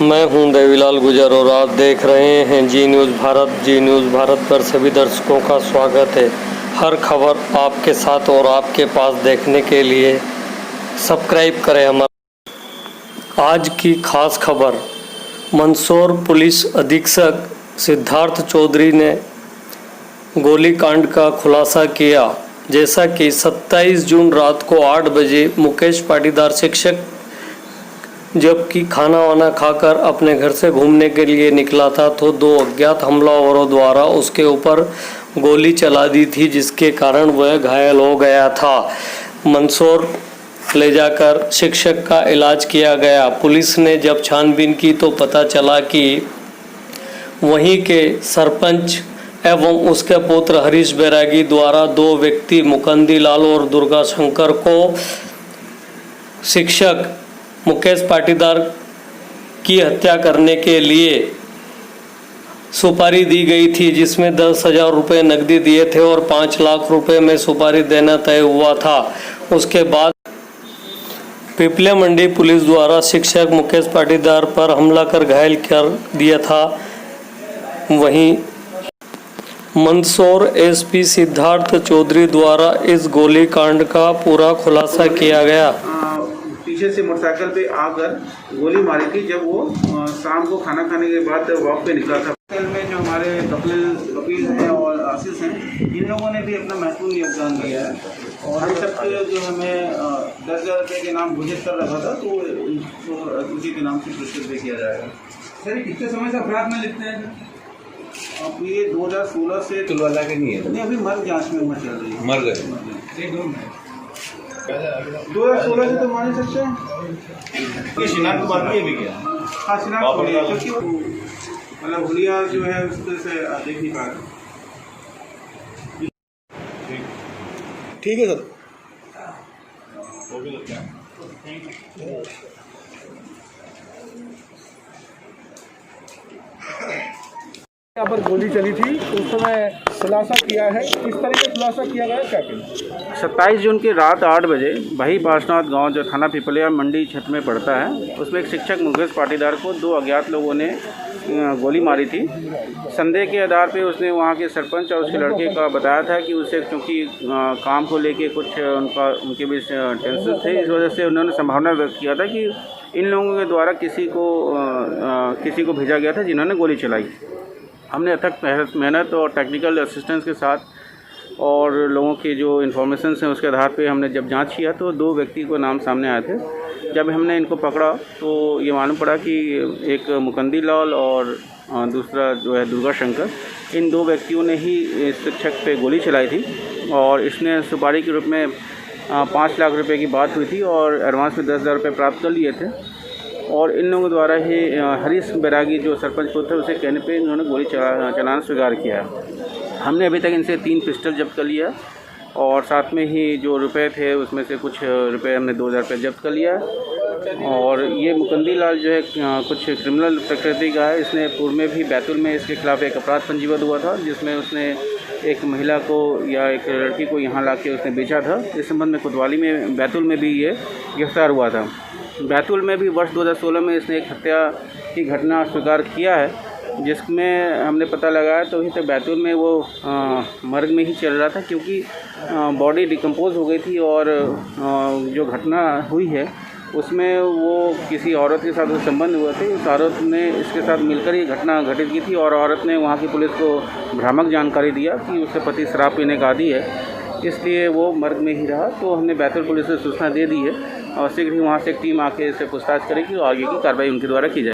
मैं हूं देवीलाल गुजर और आप देख रहे हैं जी न्यूज़ भारत। जी न्यूज़ भारत पर सभी दर्शकों का स्वागत है। हर खबर आपके साथ और आपके पास देखने के लिए सब्सक्राइब करें हमारा। आज की खास खबर, मंदसौर पुलिस अधीक्षक सिद्धार्थ चौधरी ने गोलीकांड का खुलासा किया। जैसा कि 27 जून रात को 8 बजे मुकेश पाटीदार शिक्षक जबकि खाना वाना खाकर अपने घर से घूमने के लिए निकला था तो दो अज्ञात हमलावरों द्वारा उसके ऊपर गोली चला दी थी, जिसके कारण वह घायल हो गया था। मंदसौर ले जाकर शिक्षक का इलाज किया गया। पुलिस ने जब छानबीन की तो पता चला कि वहीं के सरपंच एवं उसके पुत्र हरीश बैरागी द्वारा दो व्यक्ति मुकंदी लाल और दुर्गा शंकर को शिक्षक मुकेश पाटीदार की हत्या करने के लिए सुपारी दी गई थी, जिसमें 10,000 रुपये नकदी दिए थे और 5 लाख रुपए में सुपारी देना तय हुआ था। उसके बाद पिपले मंडी पुलिस द्वारा शिक्षक मुकेश पाटीदार पर हमला कर घायल कर दिया था। वहीं मंदसौर एसपी सिद्धार्थ चौधरी द्वारा इस गोलीकांड का पूरा खुलासा किया गया। पीछे से मोटरसाइकिल पे आकर गोली मारी थी जब वो शाम को खाना खाने के बाद वॉक पे निकला था। में जो हमारे कपिल हैं और आशीष हैं, इन लोगों ने भी अपना महत्वपूर्ण योगदान दिया है और हम सब जो हमें 10,000 रुपये के नाम घोषित कर रखा था तो उसी के नाम से पुरस्कृत भी किया जाएगा। सर कितने समय से अपराध में लिखते हैं? अब ये 2016 से तुलवाला के नहीं है, नहीं अभी मर जांच में उम्र चल रही है। मर गए 2016 से तो मान ही सकते हैं। शिनाख्त बाद में भी गया। हाँ शिनाख्त हो गया क्योंकि मतलब हुलिया जो है उससे देख नहीं पा रहे। ठीक है सर। यहाँ पर गोली चली थी उस समय खुलासा किया है, किस तरह से खुलासा किया गया, क्या कहना? 27 जून की रात 8 बजे भाई पार्श्वनाथ गांव जो थाना पिपलिया मंडी क्षेत्र में पड़ता है, उसमें एक शिक्षक मुकेश पाटीदार को दो अज्ञात लोगों ने गोली मारी थी। संदेह के आधार पे उसने वहां के सरपंच और उसके लड़के का बताया था कि उसे क्योंकि काम को लेके कुछ उनके बीच टेंशन थे, इस वजह से उन्होंने संभावना व्यक्त किया था कि इन लोगों के द्वारा किसी को भेजा गया था जिन्होंने गोली चलाई। हमने अथक मेहनत और टेक्निकल असिस्टेंस के साथ और लोगों की जो इन्फॉर्मेशन हैं उसके आधार पे हमने जब जांच किया तो दो व्यक्ति को नाम सामने आए थे। जब हमने इनको पकड़ा तो ये मालूम पड़ा कि एक मुकंदी लाल और दूसरा जो है दुर्गा शंकर, इन दो व्यक्तियों ने ही इस शिक्षक पे गोली चलाई थी और इसने सुपारी के रूप में 5 लाख रुपए की बात हुई थी और एडवांस में 10,000 रुपये प्राप्त कर लिए थे और इन लोगों द्वारा ही हरीश बैरागी जो सरपंच पुत्र उसे कहने पे इन्होंने गोली चलाना स्वीकार किया है। हमने अभी तक इनसे 3 पिस्टल जब्त कर लिया और साथ में ही जो रुपए थे उसमें से कुछ रुपए हमने 2,000 रुपये जब्त कर लिया और ये मुकंदी लाल जो है कुछ क्रिमिनल प्रकृति का है। इसने पूर्व में भी बैतूल में इसके खिलाफ़ एक अपराध पंजीबद्ध हुआ था जिसमें उसने एक महिला को या एक लड़की को यहाँ ला के उसने बेचा था। इस संबंध में कोतवाली में बैतूल में भी ये गिरफ्तार हुआ था। बैतूल में भी वर्ष 2016 में इसने एक हत्या की घटना स्वीकार किया है, जिसमें हमने पता लगाया तो अभी तक बैतूल में वो मर्ग में ही चल रहा था क्योंकि बॉडी डिकम्पोज हो गई थी और जो घटना हुई है उसमें वो किसी औरत के साथ संबंध हुए थे। उस औरत ने इसके साथ मिलकर ये घटना घटित की थी और औरत ने वहाँ की पुलिस को भ्रामक जानकारी दिया कि उसके पति शराब पीने का आदी है, इसलिए वो मर्ग में ही रहा। तो हमने बैतूल पुलिस से सूचना दे दी है और शीघ्र ही वहाँ से एक टीम आके इसे पूछताछ करेगी और आगे की कार्रवाई उनके द्वारा की जाए।